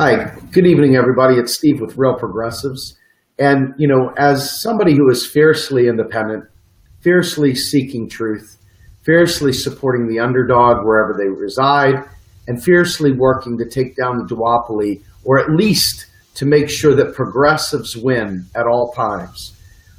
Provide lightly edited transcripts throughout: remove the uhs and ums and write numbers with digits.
Hi, good evening, everybody. It's Steve with Real Progressives. And, as somebody who is fiercely independent, fiercely seeking truth, fiercely supporting the underdog wherever they reside, and fiercely working to take down the duopoly, or at least to make sure that progressives win at all times,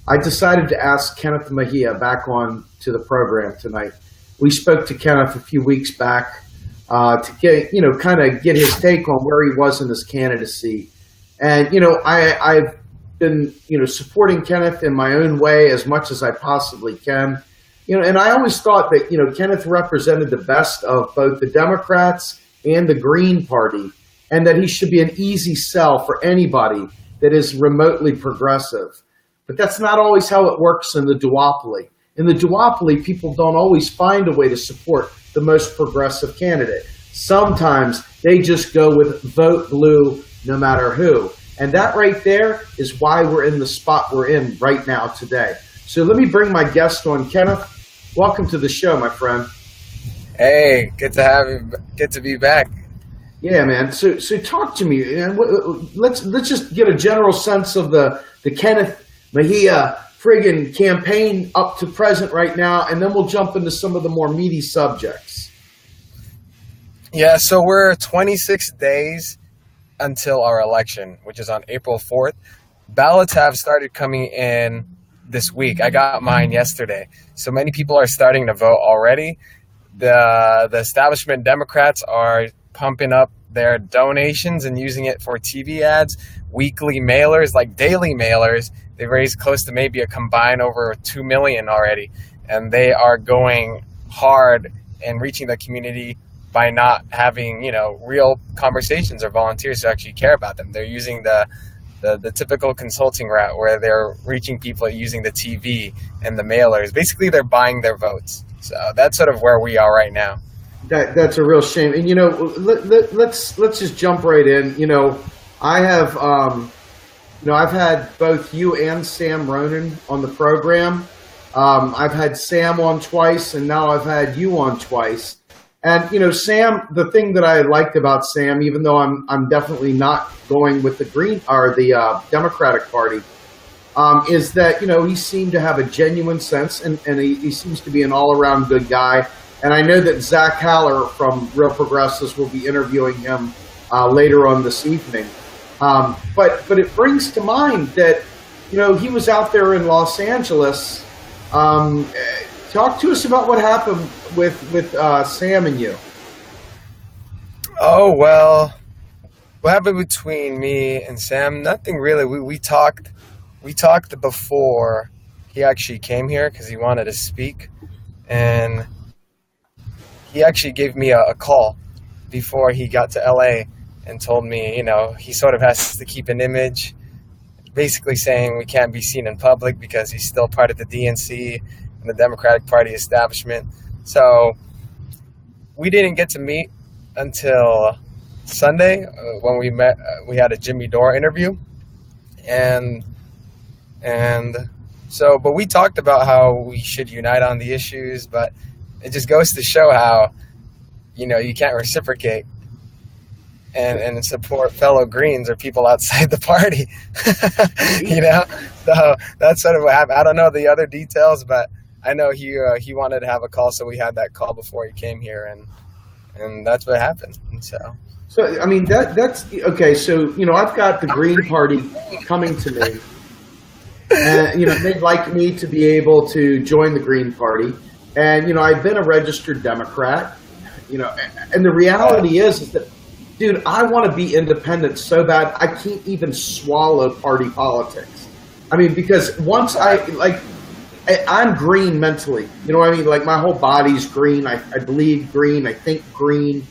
I decided to ask Kenneth Mejia back on to the program tonight. We spoke to Kenneth a few weeks back to get his take on where he was in his candidacy. And, I've been, supporting Kenneth in my own way as much as I possibly can. And I always thought that, Kenneth represented the best of both the Democrats and the Green Party, and that he should be an easy sell for anybody that is remotely progressive. But that's not always how it works in the duopoly. In the duopoly, people don't always find a way to support the most progressive candidate. Sometimes they just go with vote blue no matter who. And that right there is why we're in the spot we're in right now today. So let me bring my guest on. Kenneth, welcome to the show, my friend. Hey, good to have you. Good to be back. Yeah, man. So talk to me. And let's just get a general sense of the Kenneth Mejia friggin' campaign up to present right now, and then we'll jump into some of the more meaty subjects. Yeah, so we're 26 days until our election, which is on April 4th. Ballots have started coming in this week. I got mine yesterday. So many people are starting to vote already. The establishment Democrats are pumping up their donations and using it for TV ads, weekly mailers, like daily mailers. They've raised close to maybe a combined over 2 million already. And they are going hard and reaching the community by not having, real conversations or volunteers who actually care about them. They're using the typical consulting route where they're reaching people using the TV and the mailers. Basically, they're buying their votes. So that's sort of where we are right now. That's a real shame. And, let's just jump right in. I have, I've had both you and Sam Ronan on the program. I've had Sam on twice, and now I've had you on twice. And, Sam, the thing that I liked about Sam, even though I'm definitely not going with the Democratic Party, is that, he seemed to have a genuine sense, and he seems to be an all-around good guy. And I know that Zach Haller from Real Progressives will be interviewing him later on this evening. But it brings to mind that, he was out there in Los Angeles. Talk to us about what happened with Sam and you. Oh, well, what happened between me and Sam? Nothing really. We talked before he actually came here because he wanted to speak. And he actually gave me a call before he got to LA and told me, he sort of has to keep an image, basically saying we can't be seen in public because he's still part of the DNC and the Democratic Party establishment. So we didn't get to meet until Sunday when we met. We had a Jimmy Dore interview. But we talked about how we should unite on the issues, but it just goes to show how, you can't reciprocate and support fellow Greens or people outside the party, So that's sort of what happened. I don't know the other details, but I know he wanted to have a call, so we had that call before he came here, and that's what happened. And so I mean, that's okay. So, I've got the Green Party coming to me, and, they'd like me to be able to join the Green Party. And, I've been a registered Democrat, and the reality is that, dude, I want to be independent so bad, I can't even swallow party politics. I mean, because once I'm green mentally, like my whole body's green. I bleed green. I think green.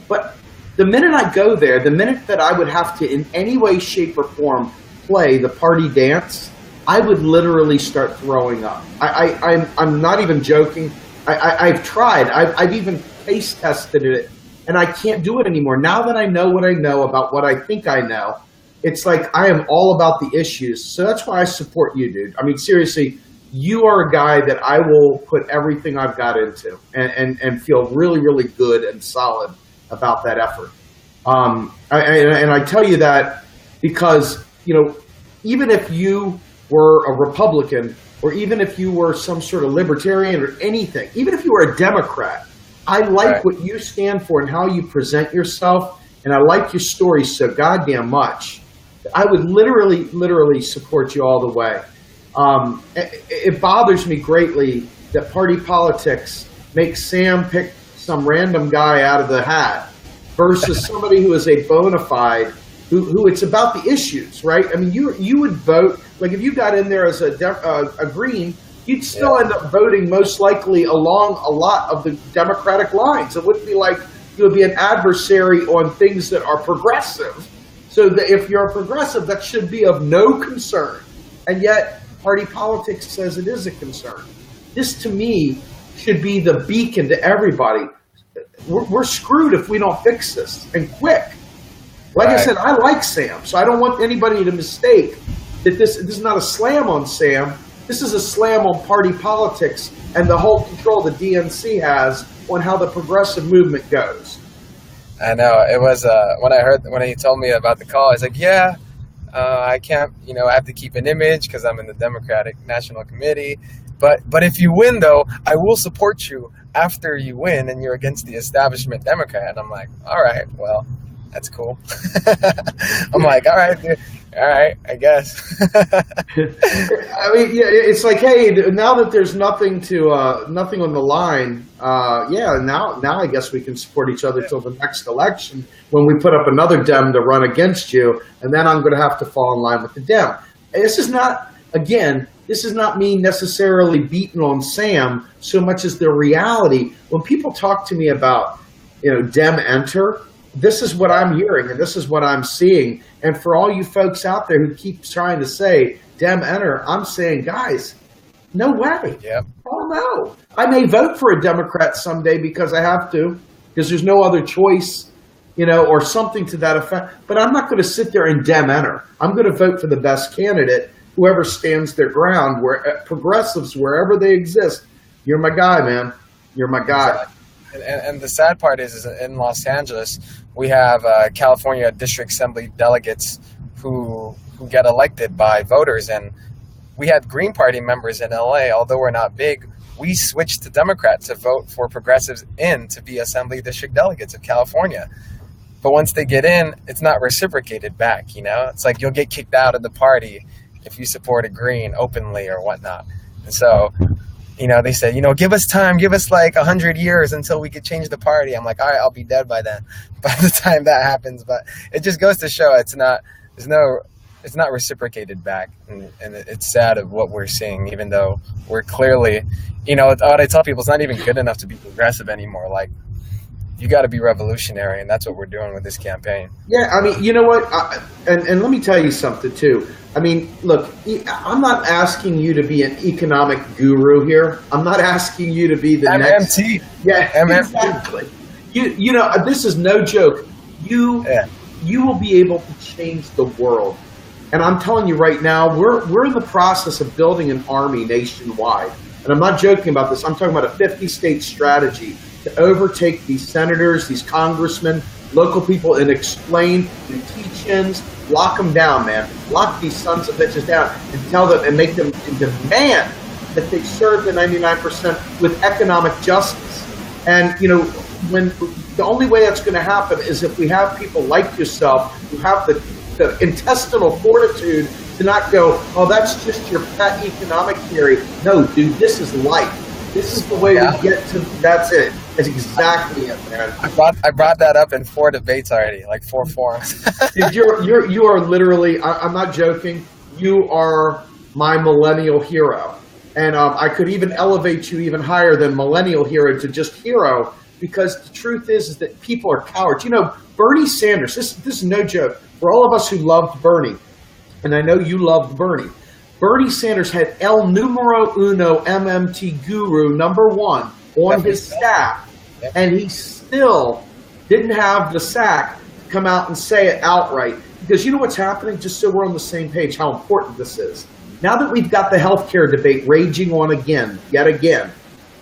But the minute I go there, the minute that I would have to in any way, shape, or form play the party dance, I would literally start throwing up. I'm not even joking. I've tried. I've even taste tested it, and I can't do it anymore. Now that I know what I know about what I think I know, it's like I am all about the issues. So that's why I support you, dude. I mean, seriously, you are a guy that I will put everything I've got into and feel really, really good and solid about that effort. And I tell you that because, even if you were a Republican, or even if you were some sort of libertarian or anything, even if you were a Democrat, I like what you stand for and how you present yourself, and I like your story so goddamn much. I would literally support you all the way. It bothers me greatly that party politics makes Sam pick some random guy out of the hat versus somebody who is a bona fide, who it's about the issues, right? I mean, you would vote, like if you got in there as a Green, you'd still end up voting most likely along a lot of the Democratic lines. It wouldn't be like you would be an adversary on things that are progressive. So that if you're a progressive, that should be of no concern. And yet, party politics says it is a concern. This, to me, should be the beacon to everybody. We're screwed if we don't fix this, and quick. Like I said, I like Sam, so I don't want anybody to mistake that this is not a slam on Sam. This is a slam on party politics and the whole control the DNC has on how the progressive movement goes. I know. It was when he told me about the call, I was like, I can't, I have to keep an image because I'm in the Democratic National Committee. But if you win, though, I will support you after you win and you're against the establishment Democrat. And I'm like, all right, well, that's cool. I'm like, all right, dude. All right, I guess. I mean, yeah, it's like, hey, now that there's nothing on the line, now I guess we can support each other till the next election when we put up another Dem to run against you, and then I'm going to have to fall in line with the Dem. This is not me necessarily beating on Sam so much as the reality. When people talk to me about, Dem enter, this is what I'm hearing and this is what I'm seeing. And for all you folks out there who keep trying to say Dem enter, I'm saying, guys, no way. Yep. Oh no. I may vote for a Democrat someday because I have to, because there's no other choice, or something to that effect. But I'm not going to sit there and Dem enter. I'm going to vote for the best candidate, whoever stands their ground, progressives, wherever they exist. You're my guy, man. You're my guy. Exactly. And the sad part is in Los Angeles, we have California District Assembly delegates who get elected by voters. And we had Green Party members in LA, although we're not big, we switched to Democrat to vote for progressives to be Assembly District delegates of California. But once they get in, it's not reciprocated back, It's like you'll get kicked out of the party if you support a Green openly or whatnot. And so, they said, give us time, give us like 100 years until we could change the party. I'm like, all right, I'll be dead by then, by the time that happens. But it just goes to show it's not reciprocated back. And it's sad of what we're seeing, even though we're clearly, what I tell people, it's not even good enough to be progressive anymore. Like, you got to be revolutionary, and that's what we're doing with this campaign. Yeah, I mean, you know what? And let me tell you something, too. I mean, look, I'm not asking you to be an economic guru here. I'm not asking you to be the MMT. Yeah, MMT. Exactly. This is no joke. You will be able to change the world. And I'm telling you right now, we're in the process of building an army nationwide. And I'm not joking about this. I'm talking about a 50-state strategy to overtake these senators, these congressmen, local people, and explain and teach-ins, lock them down, man. Lock these sons of bitches down and tell them and make them demand that they serve the 99% with economic justice. And, when the only way that's going to happen is if we have people like yourself who have the intestinal fortitude to not go, oh, that's just your pet economic theory. No, dude, this is life. This is the way we get to, that's it. That's exactly it, man. I brought that up in 4 debates already, like 4 forums. Dude, you are literally, I'm not joking, you are my millennial hero. And I could even elevate you even higher than millennial hero to just hero, because the truth is that people are cowards. Bernie Sanders, this is no joke. For all of us who loved Bernie, and I know you loved Bernie Sanders had El Numero Uno MMT Guru #1 on his staff, and he still didn't have the sack to come out and say it outright. Because you know what's happening, just so we're on the same page, how important this is. Now that we've got the healthcare debate raging on yet again,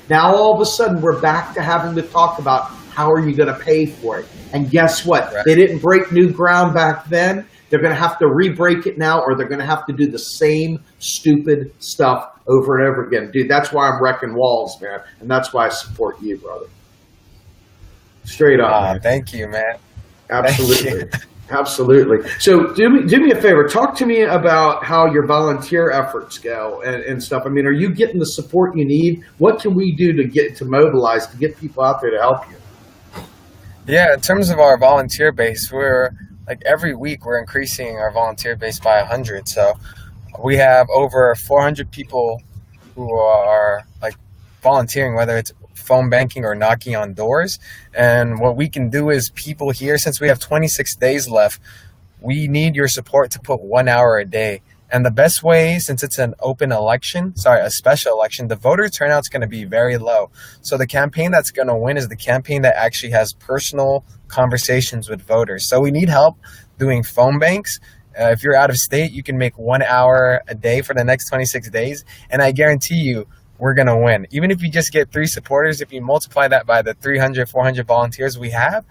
now all of a sudden we're back to having to talk about how are you going to pay for it? And guess what? Right. They didn't break new ground back then. They're going to have to re-break it now, or they're going to have to do the same stupid stuff over and over again. Dude, that's why I'm wrecking walls, man. And that's why I support you, brother. Straight up. Man. Thank you, man. Absolutely. Absolutely. So do me a favor. Talk to me about how your volunteer efforts go and stuff. I mean, are you getting the support you need? What can we do to mobilize, to get people out there to help you? Yeah, in terms of our volunteer base, we're like every week we're increasing our volunteer base by 100. So we have over 400 people who are like volunteering, whether it's phone banking or knocking on doors. And what we can do is people here, since we have 26 days left, we need your support to put 1 hour a day. And the best way, since it's an a special election, the voter turnout's going to be very low. So the campaign that's going to win is the campaign that actually has personal conversations with voters. So we need help doing phone banks. If you're out of state, you can make 1 hour a day for the next 26 days. And I guarantee you, we're going to win. Even if you just get 3 supporters, if you multiply that by the 300, 400 volunteers we have,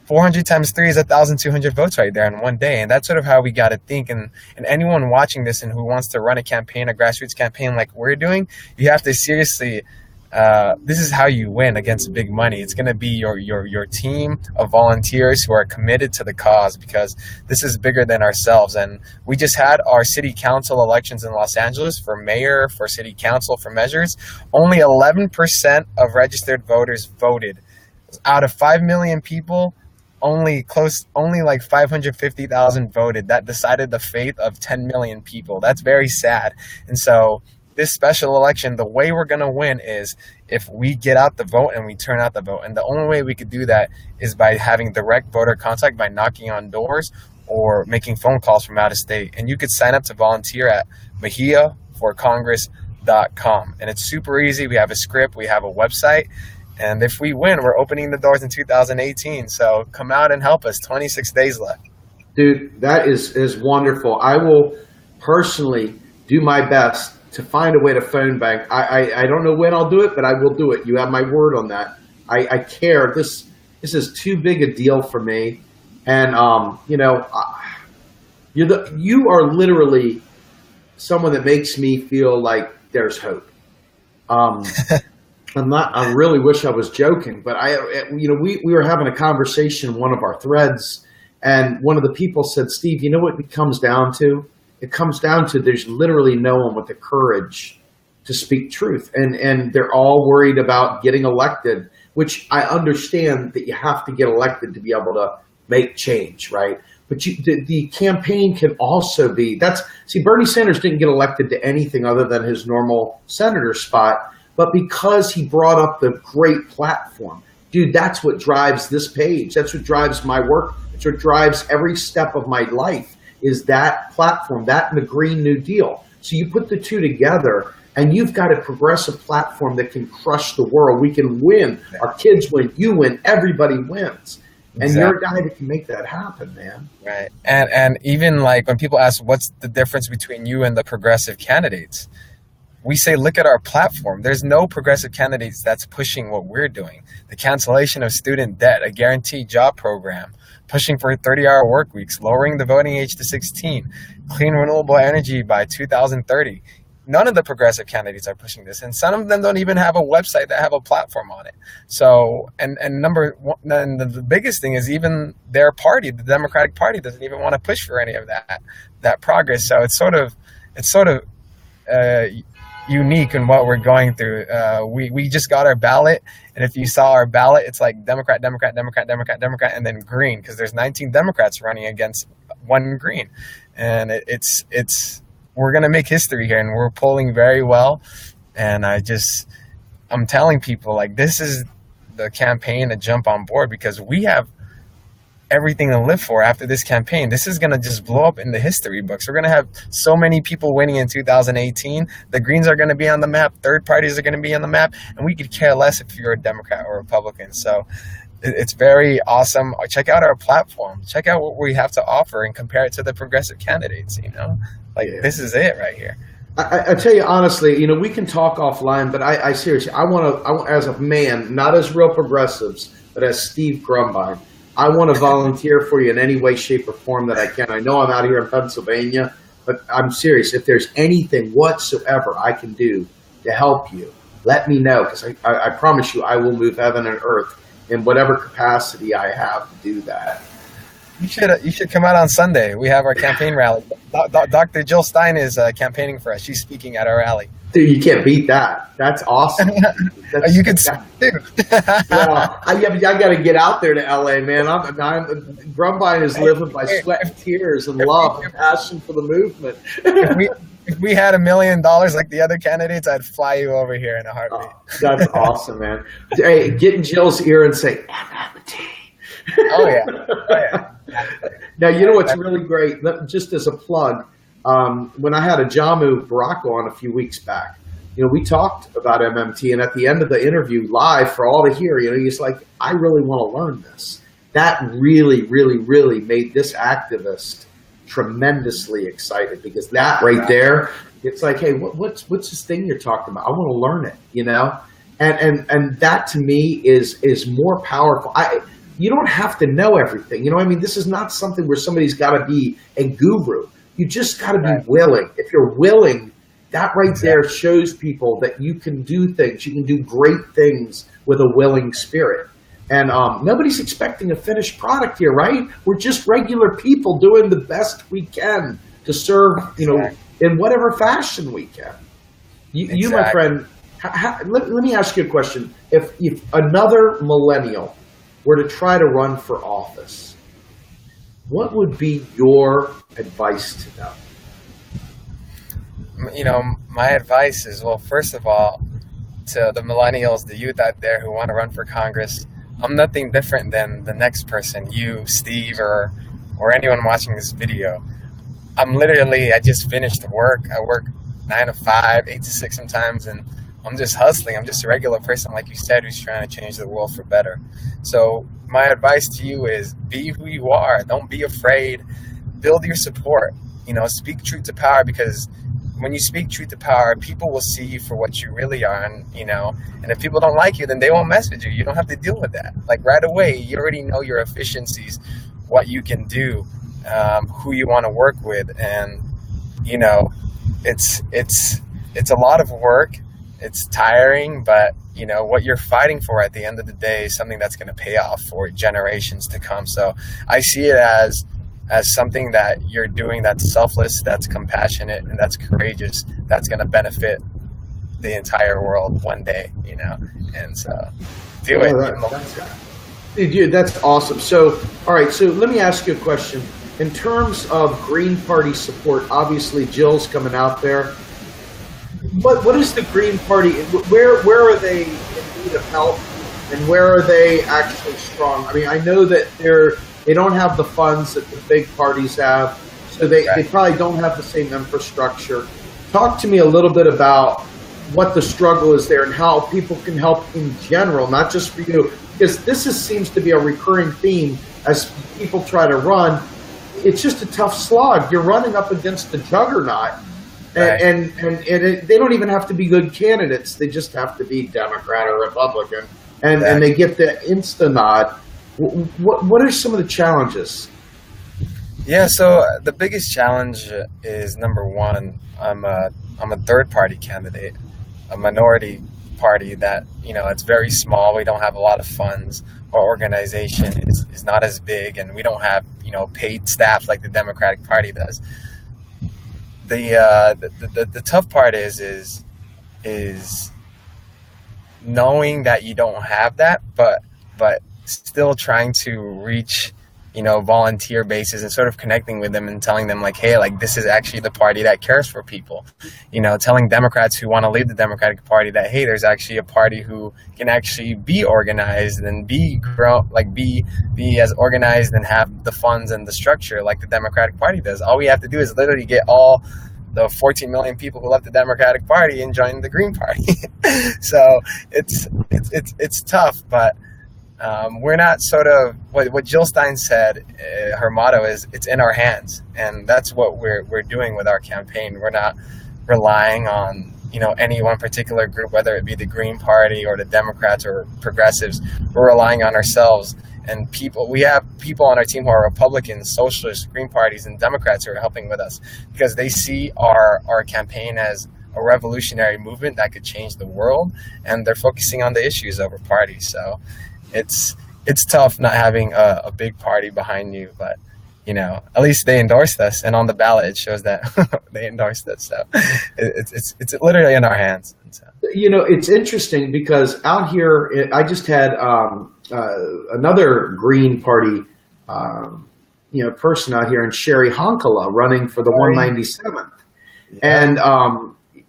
400 times 3 is 1,200 votes right there in one day. And that's sort of how we got to think. And anyone watching this and who wants to run a campaign, a grassroots campaign like we're doing, you have to seriously, this is how you win against big money. It's going to be your team of volunteers who are committed to the cause, because this is bigger than ourselves. And we just had our city council elections in Los Angeles for mayor, for city council, for measures. Only 11% of registered voters voted. Out of 5 million people, only like 550,000 voted. That decided the fate of 10 million people. That's very sad. And so this special election, the way we're going to win is if we get out the vote and we turn out the vote. And the only way we could do that is by having direct voter contact, by knocking on doors or making phone calls from out of state. And you could sign up to volunteer at mejiaforcongress.com. And it's super easy. We have a script. We have a website. And if we win, we're opening the doors in 2018. So come out and help us. 26 days left. Dude, that is wonderful. I will personally do my best to find a way to phone bank. I don't know when I'll do it, but I will do it. You have my word on that. I care. This is too big a deal for me. And, you are literally someone that makes me feel like there's hope. I really wish I was joking, but we were having a conversation in one of our threads, and one of the people said, Steve, you know what it comes down to? It comes down to there's literally no one with the courage to speak truth. And they're all worried about getting elected, which I understand that you have to get elected to be able to make change, right? But the campaign can also be, Bernie Sanders didn't get elected to anything other than his normal senator spot. But because he brought up the great platform, dude, that's what drives this page. That's what drives my work. That's what drives every step of my life, is that platform, that and the Green New Deal. So you put the two together and you've got a progressive platform that can crush the world. We can win. Our kids win. You win. Everybody wins. And Exactly. You're a guy that can make that happen, man. Right. And even like when people ask what's the difference between you and the progressive candidates, we say, look at our platform. There's no progressive candidates that's pushing what we're doing. The cancellation of student debt, a guaranteed job program, pushing for 30-hour work weeks, lowering the voting age to 16, clean renewable energy by 2030. None of the progressive candidates are pushing this, and some of them don't even have a website that have a platform on it. So, and the biggest thing is even their party, the Democratic Party, doesn't even want to push for any of that progress. So it's sort of unique in what we're going through. We just got our ballot, and if you saw our ballot, it's like Democrat, Democrat, Democrat, Democrat, Democrat, and then green, because there's 19 Democrats running against one green, and it's we're gonna make history here, and we're polling very well. And I'm telling people, like, this is the campaign to jump on board, because we have everything to live for after this campaign. This is going to just blow up in the history books. We're going to have so many people winning in 2018. The Greens are going to be on the map. Third parties are going to be on the map. And we could care less if you're a Democrat or Republican. So it's very awesome. Check out our platform. Check out what we have to offer and compare it to the progressive candidates, This is it right here. I tell you honestly, we can talk offline, but I seriously, I want as a man, not as real progressives, but as Steve Grumbine. I want to volunteer for you in any way, shape, or form that I can. I know I'm out here in Pennsylvania, but I'm serious. If there's anything whatsoever I can do to help you, let me know, because I promise you I will move heaven and earth in whatever capacity I have to do that. You should come out on Sunday. We have our campaign rally. Dr. Jill Stein is campaigning for us. She's speaking at our rally. Dude, you can't beat that. That's awesome. You can see too. Well, I got to get out there to LA, man. Grumbine is living by sweat and tears and love and passion for the movement. If we had $1 million like the other candidates, I'd fly you over here in a heartbeat. Oh, that's awesome, man. Hey, get in Jill's ear and say, "MMT." Oh yeah. Now, you know what's really great? Just as a plug, when I had a Jamu Baraka on a few weeks back, we talked about MMT, and at the end of the interview, live for all to hear, he's like, I really want to learn this. That really, really, really made this activist tremendously excited, because that right there, it's like, hey, what's this thing you're talking about? I want to learn it, and that to me is more powerful. You don't have to know everything. This is not something where somebody's got to be a guru. You just got to be willing. If you're willing, that right there shows people that you can do things. You can do great things with a willing spirit. And nobody's expecting a finished product here, right? We're just regular people doing the best we can to serve, in whatever fashion we can. You my friend, let me ask you a question. If another millennial were to try to run for office, what would be your advice to them? My advice is, well, first of all, to the millennials, the youth out there who want to run for Congress, I'm nothing different than the next person, you, Steve, or anyone watching this video. I just finished work. I work 9 to 5, 8 to 6 sometimes, and I'm just hustling. I'm just a regular person, like you said, who's trying to change the world for better. So my advice to you is be who you are. Don't be afraid. Build your support. Speak truth to power, because when you speak truth to power, people will see you for what you really are. And if people don't like you, then they won't message you. You don't have to deal with that. Like right away, you already know your efficiencies, what you can do, who you want to work with. And, it's a lot of work. It's tiring, but what you're fighting for at the end of the day is something that's going to pay off for generations to come. So I see it as something that you're doing that's selfless, that's compassionate, and that's courageous. That's going to benefit the entire world one day, And so do it. Dude, that's awesome. So, all right. So let me ask you a question. In terms of Green Party support, obviously Jill's coming out there. What is the Green Party? Where are they in need of help, and where are they actually strong? I know that they don't have the funds that the big parties have, so they probably don't have the same infrastructure. Talk to me a little bit about what the struggle is there and how people can help in general, not just for you, because this seems to be a recurring theme as people try to run. It's just a tough slog. You're running up against the juggernaut. Right. And they don't even have to be good candidates. They just have to be Democrat or Republican, and they get the insta nod. What are some of the challenges? Yeah, so the biggest challenge is, number one, I'm a third party candidate, a minority party that it's very small. We don't have a lot of funds. Our organization is not as big, and we don't have paid staff like the Democratic Party does. The tough part is knowing that you don't have that, but still trying to reach volunteer bases and sort of connecting with them and telling them like, hey, like this is actually the party that cares for people. Telling Democrats who want to leave the Democratic Party that, hey, there's actually a party who can actually be organized and be as organized and have the funds and the structure like the Democratic Party does. All we have to do is literally get all the 14 million people who left the Democratic Party and join the Green Party. So it's tough, but we're not sort of what Jill Stein said. Her motto is "It's in our hands," and that's what we're doing with our campaign. We're not relying on any one particular group, whether it be the Green Party or the Democrats or progressives. We're relying on ourselves. And we have people on our team who are Republicans, socialists, Green Parties, and Democrats who are helping with us because they see our campaign as a revolutionary movement that could change the world, and they're focusing on the issues over parties. So it's tough not having a big party behind you, but at least they endorsed us, and on the ballot it shows that they endorsed us. So it's literally in our hands. So. It's interesting because out here, I just had another Green Party, person out here in Sherry Honkala running for the 197th, and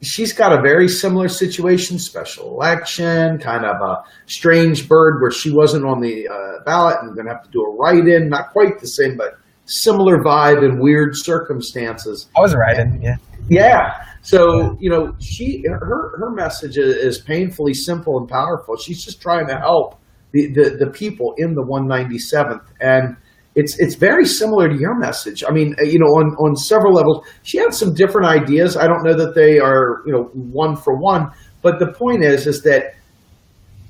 she's got a very similar situation, special election, kind of a strange bird where she wasn't on the ballot and going to have to do a write-in, not quite the same, but similar vibe and weird circumstances. I was a write-in, yeah. Yeah. So, her message is painfully simple and powerful. She's just trying to help the people in the 197th. And it's very similar to your message. I mean, on several levels, she had some different ideas. I don't know that they are, one for one, but the point is that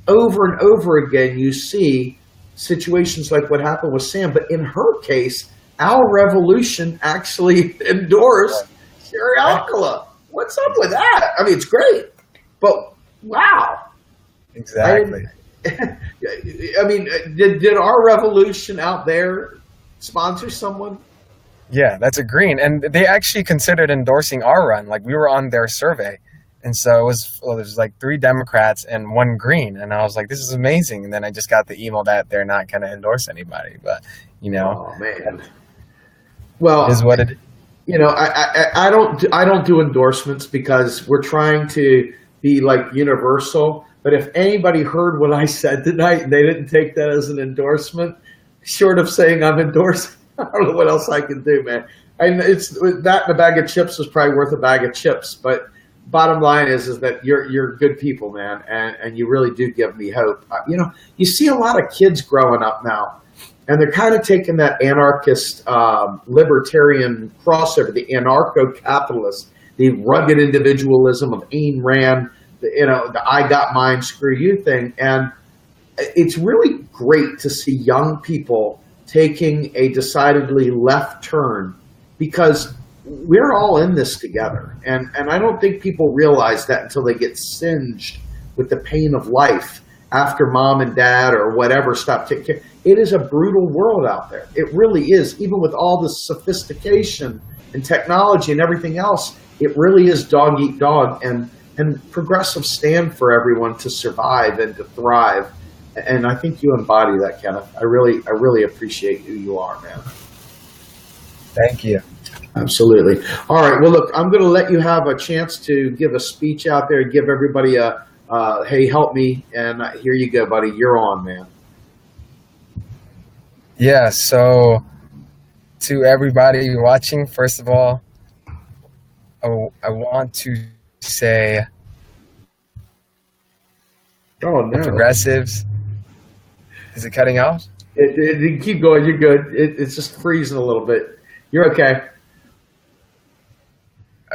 over and over again, you see situations like what happened with Sam, but in her case, our revolution actually endorsed Sherry Alcala. What's up with that? I mean, it's great, but wow. Exactly. I mean, did our revolution out there sponsor someone? Yeah, that's a Green. And they actually considered endorsing our run. Like, we were on their survey. And so it was like 3 Democrats and 1 Green. And I was like, this is amazing. And then I just got the email that they're not going to endorse anybody. But, Oh, man. Well, it is what it is. I don't do endorsements because we're trying to be like universal. But if anybody heard what I said tonight and they didn't take that as an endorsement, short of saying I'm endorsing, I don't know what else I can do, man. And it's that and a bag of chips is probably worth a bag of chips. But bottom line is that you're good people, man, and you really do give me hope. You see a lot of kids growing up now, and they're kind of taking that anarchist, libertarian crossover, the anarcho-capitalist, the rugged individualism of Ayn Rand, the I got mine, screw you thing. And it's really great to see young people taking a decidedly left turn because we're all in this together. And I don't think people realize that until they get singed with the pain of life after mom and dad or whatever stop taking care. It is a brutal world out there. It really is. Even with all the sophistication and technology and everything else, it really is dog eat dog. And progressives stand for everyone to survive and to thrive. And I think you embody that, Kenneth. I really appreciate who you are, man. Thank you. Absolutely. All right. Well, look, I'm going to let you have a chance to give a speech out there, give everybody a, hey, help me. And here you go, buddy. You're on, man. Yeah. So to everybody watching, first of all, I want to say, oh, no. Progressives. Is it cutting out? It keep going. You're good. It's just freezing a little bit. You're okay.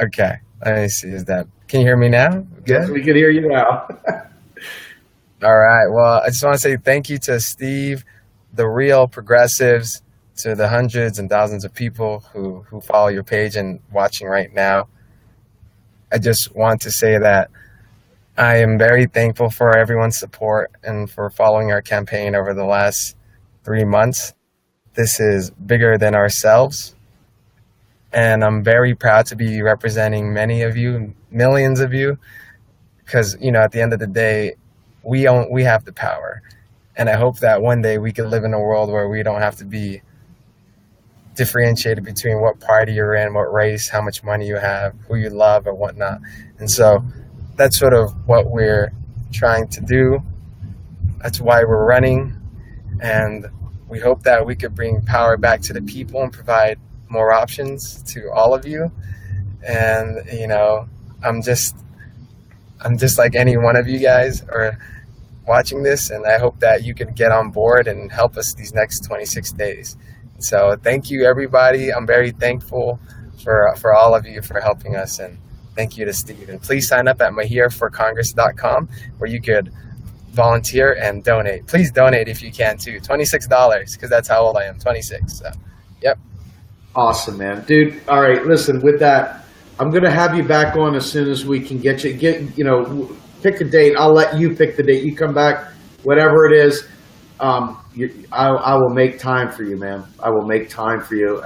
Okay. Let me see. Can you hear me now? Good? Yes, we can hear you now. All right. Well, I just want to say thank you to Steve, the real progressives, to the hundreds and thousands of people who follow your page and watching right now. I just want to say that I am very thankful for everyone's support and for following our campaign over the last 3 months. This is bigger than ourselves. And I'm very proud to be representing many of you, millions of you, because, at the end of the day, we have the power. And I hope that one day we can live in a world where we don't have to be differentiated between what party you're in, what race, how much money you have, who you love, or whatnot. And so that's sort of what we're trying to do. That's why we're running. And we hope that we could bring power back to the people and provide more options to all of you. And, I'm just like any one of you guys are watching this, and I hope that you can get on board and help us these next 26 days. So thank you, everybody. I'm very thankful for all of you for helping us, and Thank you to Steve. And please sign up at mejiaforcongress.com where you could volunteer and donate. Please donate if you can too. $26 because that's how old I am, 26. So, yep. Awesome, man. Dude, all right, listen, with that, I'm going to have you back on as soon as we can get you. Pick a date. I'll let you pick the date. You come back, whatever it is. I will make time for you, man. I will make time for you.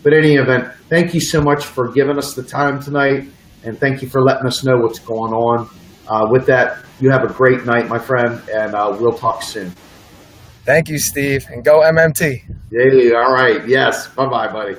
But in any event, thank you so much for giving us the time tonight, and thank you for letting us know what's going on. With that, you have a great night, my friend, and we'll talk soon. Thank you, Steve, and go MMT. Yeah, all right. Yes. Bye-bye, buddy.